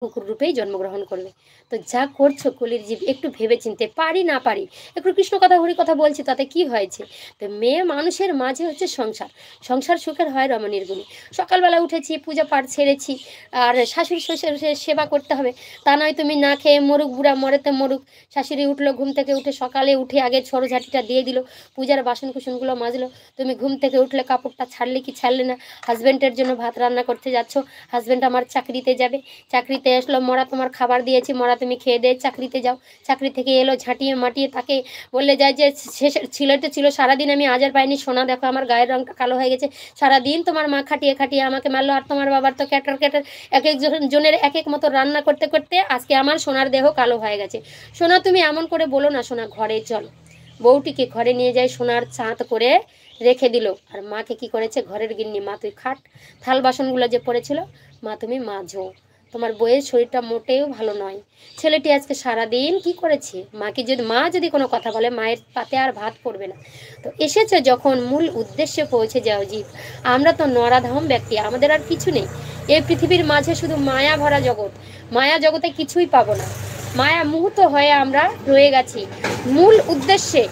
কুকুর রূপেই জন্মগ্রহণ করবে। তো যা করছো কলির জীব একটু ভেবে চিনতে, পারি না পারি একটু কৃষ্ণ কথা হরি কথা বলছি তাতে কি হয়েছে? তো মেয়ে মানুষের মাঝে হচ্ছে সংসার, সংসার সুখের হয় রমণীর গুণে। সকালবেলা উঠেছি, পূজা পাঠ ছেড়েছি, আর শাশুড়ি শ্বশুরের সেবা করতে হবে। তা নয় তুমি না খেয়ে মরুক, বুড়া মরেতে মরুক। শাশুড়ি উঠলো, ঘুম থেকে উঠে সকালে উঠে আগে ঝাঁটিটা দিয়ে দিল, পূজার বাসন কুসনগুলো মাজলো। তুমি ঘুম থেকে উঠলে কাপড়টা ছাড়লে কি ছাড়লে না, হাজব্যান্ডের জন্য ভাত রান্না করতে যাচ্ছ, হাজব্যান্ড আমার চাকরিতে যাবে, চাকরিতে আসলো, মরা তোমার খাবার দিয়েছি, মরা তুমি খেয়ে দিয়ে চাকরিতে যাও। চাকরি থেকে এলো, ঝাঁটিয়ে মাটিয়ে তাকে বললে যায় যে শেষের ছিলতে ছিল সারাদিন আমি আজার পাইনি, সোনা দেখো আমার গায়ের রংটা কালো হয়ে গেছে, সারাদিন তোমার মা খাটিয়ে খাটিয়ে আমাকে মারলো, আর তোমার বাবার তো ক্যাটার ক্যাটার এক এক জনের এক এক মতো রান্না করতে করতে আজকে আমার সোনার দেহ কালো হয়ে গেছে। সোনা তুমি এমন করে বলো না, সোনা ঘরে চল। বউটিকে ঘরে নিয়ে যায়, সোনার চাঁদ করে রেখে দিল। আর মাকে কি করেছে, ঘরের গিন্নি, মা তুই খাট, থাল বাসনগুলো যে পড়েছিল মা তুমি মাজো, তোমার বইয়ের শরীরটা মোটেও ভালো নয়। ছেলেটি আজকে সারাদিন কি করেছে, মাকে যদি মা যদি কোনো কথা বলে মায়ের পাতে আর ভাত পড়বে না। তো এসেছে যখন মূল উদ্দেশ্যে পৌঁছে যাও জীব। আমরা তো নরাধাম ব্যক্তি, আমাদের আর কিছু নেই। এই পৃথিবীর মাঝে শুধু মায়া ভরা জগৎ, মায়া জগতে কিছুই পাবো না, মায়া মুহূর্ত হয়ে আমরা রয়ে গেছি। মূল উদ্দেশ্যে,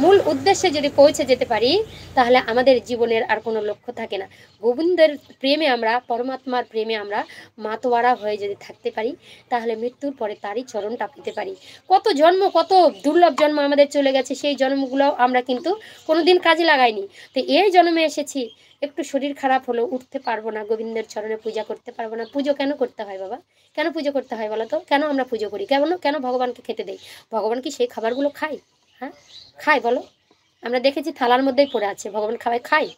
মূল উদ্দেশ্যে যদি পৌঁছে যেতে পারি তাহলে আমাদের জীবনের আর কোনো লক্ষ্য থাকে না। গোবিন্দের প্রেমে আমরা, পরমাত্মার প্রেমে আমরা মাতোয়ারা হয়ে যদি থাকতে পারি তাহলে মৃত্যুর পরে তারই চরণটা পেতে পারি। কত জন্ম, কত দুর্লভ জন্ম আমাদের চলে গেছে, সেই জন্মগুলো আমরা কিন্তু কোনোদিন কাজে লাগাইনি। তো এই জন্মে এসেছি, একটু শরীর খারাপ হলো, উঠতে পারবো না, গোবিন্দের চরণে পূজা করতে পারবো না। পুজো কেন করতে হয় বাবা? কেন পুজো করতে হয় বলো তো? কেন আমরা পুজো করি? কেন কেন ভগবানকে খেতে দেই? ভগবান কি সেই খাবারগুলো খায়? হ্যাঁ, খায় বলো? আমরা দেখেছি থালার মধ্যেই পড়ে আছে, ভগবান খাওয়ায় খায়?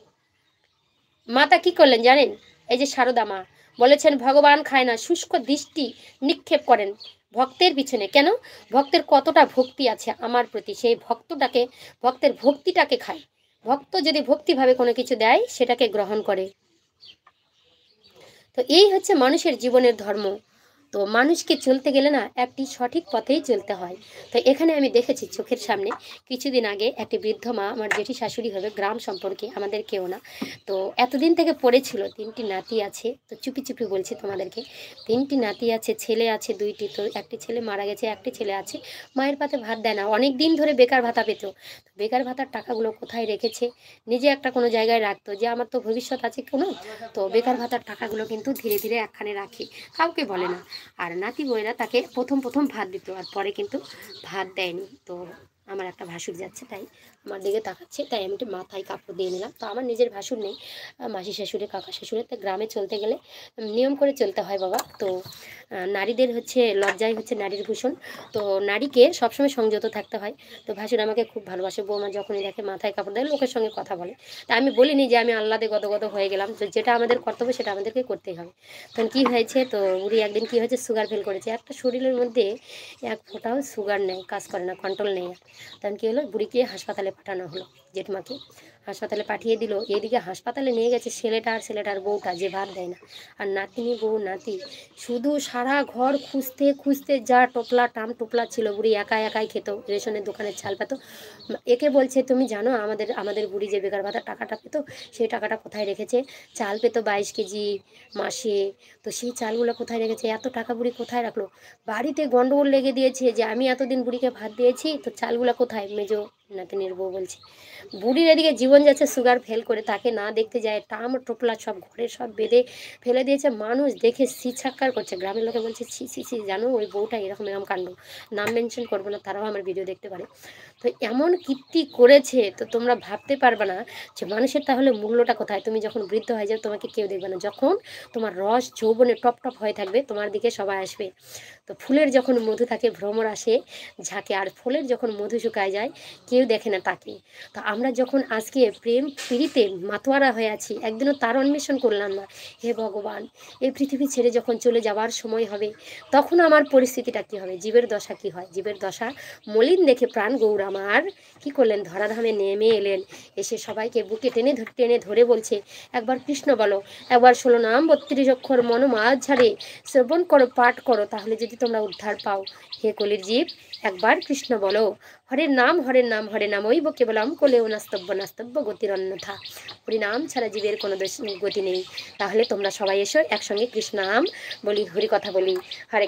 মাতা কি করলেন জানেন? এই যে সারদা মা বলেছেন ভগবান খায় না, শুষ্ক দৃষ্টি নিক্ষেপ করেন ভক্তের পিছনে। কেন? ভক্তের কতটা ভক্তি আছে আমার প্রতি, সেই ভক্তটাকে, ভক্তের ভক্তিটাকে খায়। ভক্ত যদি ভক্তিভাবে কোনো কিছু দেয় সেটাকে গ্রহণ করে। তো এই হচ্ছে মানুষের জীবনের ধর্ম। তো মানুষকে চলতে গেলে না একটি সঠিক পথেই চলতে হয়। তো এখানে আমি দেখেছি চোখের সামনে কিছুদিন আগে একটি বৃদ্ধ মা, আমার জেঠি শাশুড়ি হবে, গ্রাম সম্পর্কে আমাদের কেউ না। তো এতদিন থেকে পড়েছিল, 3টি নাতি আছে, তো চুপি চুপি বলছি তোমাদেরকে, 3টি নাতি আছে, ছেলে আছে 2টি, তো একটি ছেলে মারা গেছে, একটি ছেলে আছে, মায়ের পাতে ভাত দেয় না, অনেক দিন ধরে বেকার ভাতা পেত। তো বেকার ভাতার টাকাগুলো কোথায় রেখেছে, নিজে একটা কোনো জায়গায় রাখতো যে আমার তো ভবিষ্যৎ আছে কোনো। তো বেকার ভাতার টাকাগুলো কিন্তু ধীরে ধীরে একখানে রাখে, কাউকে বলে না। আর নাতি বইরা তাকে প্রথম প্রথম ভাত দিত, আর পরে কিন্তু ভাত দেয়নি। তো আমার একটা ভাসুর যাচ্ছে, তাই আমার দিকে তাকাচ্ছে, তাই আমি একটু মাথায় কাপড় দিয়ে নিলাম। তো আমার নিজের ভাসুর নেই, মাসি শাশুড়ি কাকা শাশুড়ি। তো গ্রামে চলতে গেলে নিয়ম করে চলতে হয় বাবা। তো নারীদের হচ্ছে লজ্জাই হচ্ছে নারীর ভূষণ। তো নারীকে সবসময় সংযত থাকতে হয়। তো ভাসুর আমাকে খুব ভালোবাসে, বৌমা যখনই দেখে মাথায় কাপড় দেয় লোকের সঙ্গে কথা বলে। তা আমি বলিনি যে আমি আহ্লাদে গদগদ হয়ে গেলাম, তো যেটা আমাদের কর্তব্য সেটা আমাদেরকে করতেই হবে। তখন কী হয়েছে, তো বুড়ি একদিন কী হয়েছে, সুগার ফেল করেছে, একটা শরীরের মধ্যে এক ফোঁটাও সুগার নেই, কাজ করে না, কন্ট্রোল নেই। তখন কী হলো, বুড়িকে হাসপাতালে পাঠানো হলো, জেঠমাকে হাসপাতালে পাঠিয়ে দিল। এদিকে হাসপাতালে নিয়ে গেছে ছেলেটার বউটা যে ভাত দেয় না, আর নাতিনি বউ নাতি শুধু সারা ঘর খুঁজতে খুঁজতে, যা টোপলা টাম টোপলা ছিল, বুড়ি একা একাই খেত, রেশনের দোকানের চাল পেত। একে বলছে তুমি জানো আমাদের আমাদের বুড়ি যে বেকার ভাতার টাকাটা পেত সেই টাকাটা কোথায় রেখেছে? চাল পেত 22 কেজি মাসে, তো সেই চালগুলো কোথায় রেখেছে? এত টাকা বুড়ি কোথায় রাখলো? বাড়িতে গন্ডগোল লেগে দিয়েছে যে আমি এতদিন বুড়িকে ভাত দিয়েছি, তো চালগুলো কোথায়? মেজো নাতিনের বউ বলছে। বুড়ির এদিকে জীবন যাচ্ছে সুগার ফেল করে, তাকে না দেখতে যায়, টাম টোপলা সব ঘরে সব বেঁধে ফেলে দিয়েছে। মানুষ দেখে ছি ছাক্কার করছে, গ্রামের লোকে বলছে ছি ছি ছি, জানো ওই বউটা এরকম এরকম কাণ্ড, নাম মেনশন করবো না, তারাও আমার ভিডিও দেখতে পারে। তো এমন কীর্তি করেছে, তো তোমরা ভাবতে পারবে না যে মানুষের তাহলে মূল্যটা কোথায়। তুমি যখন বৃদ্ধ হয়ে যাও তোমাকে কেউ দেখবে না, যখন তোমার রস যৌবনে টপ টপ হয়ে থাকবে তোমার দিকে সবাই আসবে। তো ফুলের যখন মধু থাকে ভ্রমর আসে ঝাঁকে, আর ফুলের যখন মধু শুকায় যায় কেউ দেখে না তাকে। তো আমরা যখন আজকে প্রেম প্রীতিতে মাতোয়ারা হয়ে আছি, একদিনও তার অন্বেষণ করলাম না, হে ভগবান এই পৃথিবী ছেড়ে যখন চলে যাওয়ার সময় হবে তখন আমার পরিস্থিতিটা কী হবে, জীবের দশা কী হয়। জীবের দশা মলিন দেখে প্রাণ গৌর আমার কী করলেন, ধরাধামে নেমে এলেন, এসে সবাইকে বুকে টেনে টেনে ধরে বলছে একবার কৃষ্ণ বলো, একবার 16 নাম 32 অক্ষর মন মাঝ ঝাড়ে শ্রবণ করো, পাঠ করো, তাহলে যদি তোমরা উদ্ধার পাও। হে কলির জীব একবার কৃষ্ণ বলো, হরের নাম হরে নাম ওইব কেবলম কোলেও নাস্তব্য নাস্তব্য গতির অন্যথা। হরিনাম ছাড়া জীবের কোনো গতি নেই। তাহলে তোমরা সবাই এসো, একসঙ্গে কৃষ্ণ নাম বলি, হরি কথা বলি। হরে